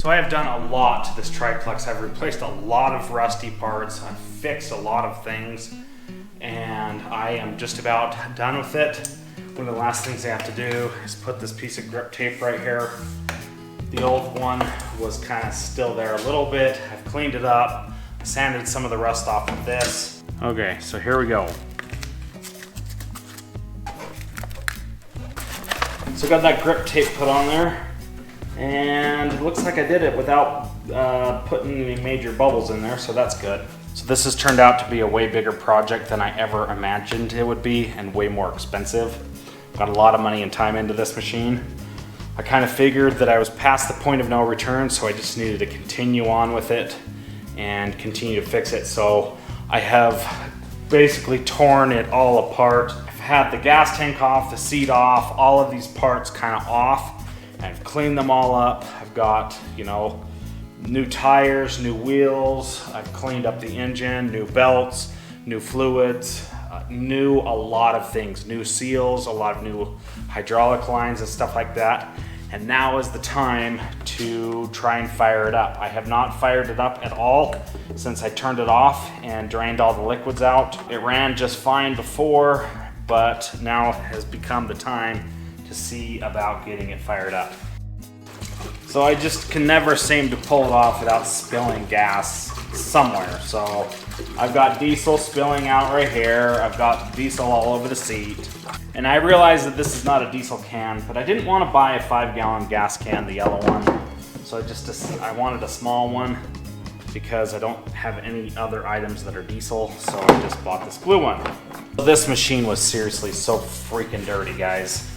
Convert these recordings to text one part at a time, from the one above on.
So I have done a lot to this triplex. I've replaced a lot of rusty parts. I've fixed a lot of things, and I am just about done with it. One of the last things I have to do is put this piece of grip tape right here. The old one was kind of still there a little bit. I've cleaned it up, sanded some of the rust off with this. Okay, so here we go. So I got that grip tape put on there, and it looks like I did it without putting any major bubbles in there, so that's good. So this has turned out to be a way bigger project than I ever imagined it would be, and way more expensive. Got a lot of money and time into this machine. I kind of figured that I was past the point of no return, so I just needed to continue on with it and continue to fix it. So I have basically torn it all apart. I've had the gas tank off, the seat off, all of these parts kind of off. I've cleaned them all up. I've got, you know, new tires, new wheels. I've cleaned up the engine, new belts, new fluids, a lot of things, new seals, a lot of new hydraulic lines and stuff like that. And now is the time to try and fire it up. I have not fired it up at all since I turned it off and drained all the liquids out. It ran just fine before, but now has become the time to see about getting it fired up. So I just can never seem to pull it off without spilling gas somewhere. So I've got diesel spilling out right here. I've got diesel all over the seat. And I realize that this is not a diesel can, but I didn't want to buy a 5-gallon gas can, the yellow one. So I wanted a small one because I don't have any other items that are diesel. So I just bought this blue one. This machine was seriously so freaking dirty, guys.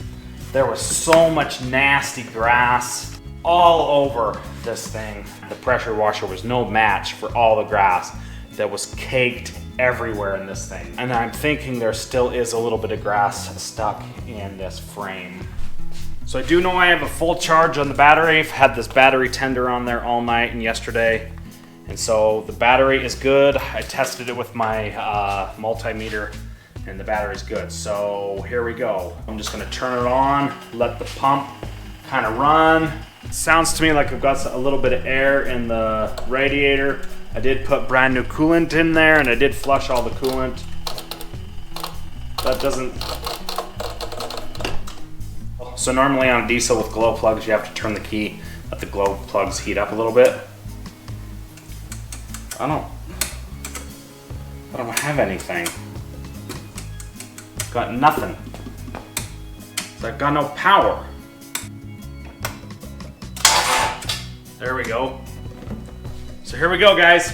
There was so much nasty grass all over this thing. The pressure washer was no match for all the grass that was caked everywhere in this thing. And I'm thinking there still is a little bit of grass stuck in this frame. So I do know I have a full charge on the battery. I've had this battery tender on there all night and yesterday. And so the battery is good. I tested it with my multimeter and the battery's good. So here we go. I'm just gonna turn it on, let the pump kind of run. It sounds to me like I've got a little bit of air in the radiator. I did put brand new coolant in there, and I did flush all the coolant. That doesn't... So normally on diesel with glow plugs, you have to turn the key, let the glow plugs heat up a little bit. I don't have anything. Got nothing. So I've got no power. There we go. So here we go, guys.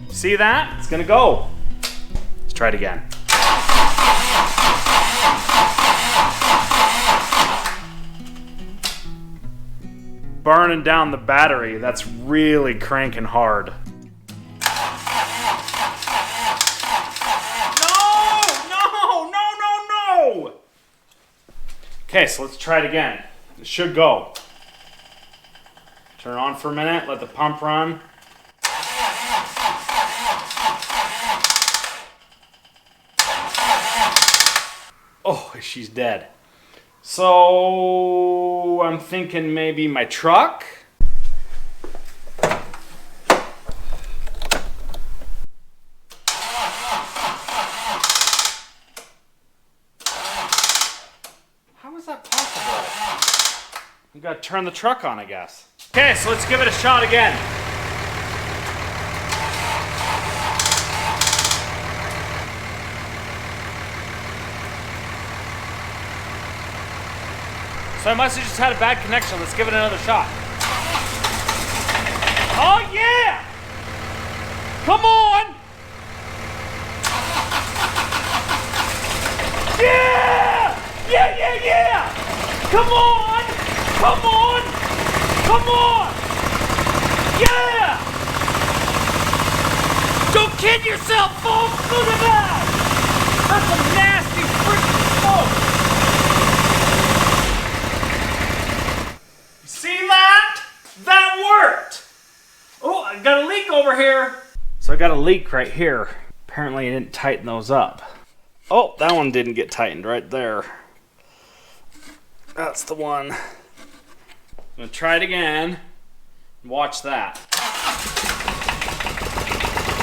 See that? It's gonna go. Let's try it again. Burning down the battery. That's really cranking hard. Okay, so let's try it again. It should go. Turn it on for a minute, let the pump run. Oh, she's dead. So I'm thinking maybe my truck. You gotta turn the truck on, I guess. Okay, so let's give it a shot again. So I must have just had a bad connection. Let's give it another shot. Oh yeah! Come on! Yeah! Yeah, yeah, yeah! Come on! Come on! Come on! Yeah! Don't kid yourself, folks! Look at that! That's some nasty freaking smoke! See that? That worked! Oh, I got a leak over here. So I got a leak right here. Apparently I didn't tighten those up. Oh, that one didn't get tightened right there. That's the one. I'm gonna try it again. Watch that.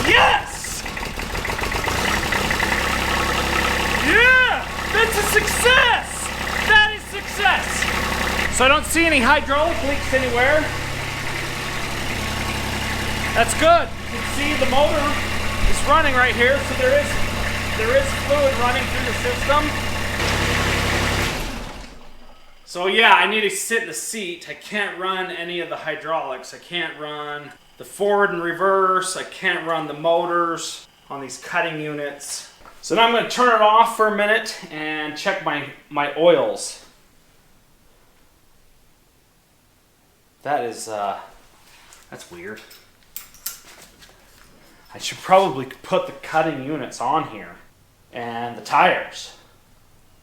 Yes! Yeah! That's a success! That is success! So I don't see any hydraulic leaks anywhere. That's good. You can see the motor is running right here, so there is fluid running through the system. So yeah, I need to sit in the seat. I can't run any of the hydraulics. I can't run the forward and reverse. I can't run the motors on these cutting units. So now I'm going to turn it off for a minute and check my oils. That is, that's weird. I should probably put the cutting units on here and the tires.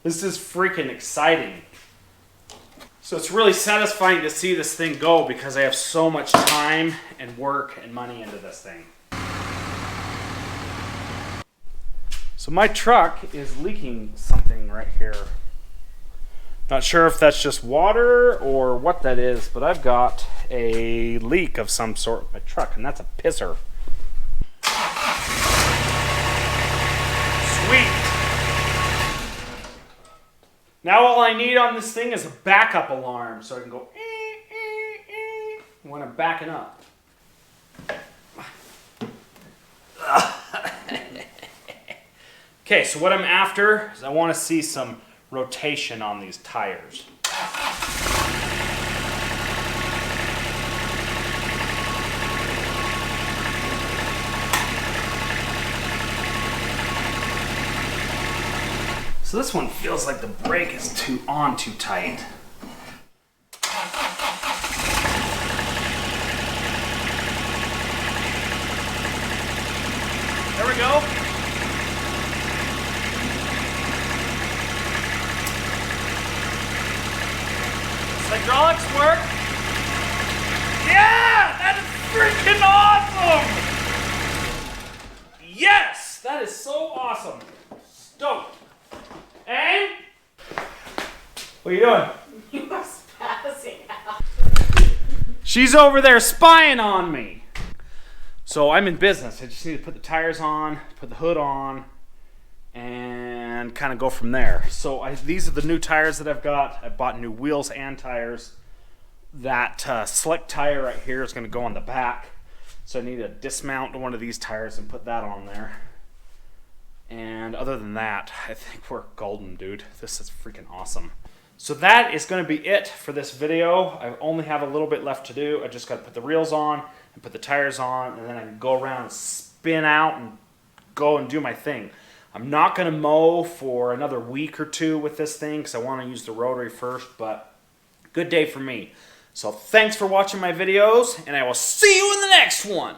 This is freaking exciting. So it's really satisfying to see this thing go because I have so much time and work and money into this thing. So my truck is leaking something right here. Not sure if that's just water or what that is, but I've got a leak of some sort with my truck, and that's a pisser. Sweet. Now all I need on this thing is a backup alarm so I can go when I'm backing up. Okay, so what I'm after is I want to see some rotation on these tires. So this one feels like the brake is too tight. There we go. Hydraulics work. Yeah! That is freaking awesome! Yes! That is so awesome. Stoked. Aim? What are you doing? You are spazzing out. She's over there spying on me. So I'm in business. I just need to put the tires on, put the hood on, and kind of go from there. So these are the new tires that I've got. I bought new wheels and tires. That slick tire right here is going to go on the back. So I need to dismount one of these tires and put that on there. And other than that, I think we're golden, dude. This is freaking awesome. So that is going to be it for this video. I only have a little bit left to do. I just got to put the reels on and put the tires on, and then I can go around and spin out and go and do my thing. I'm not going to mow for another week or two with this thing because I want to use the rotary first, but good day for me. So thanks for watching my videos, and I will see you in the next one.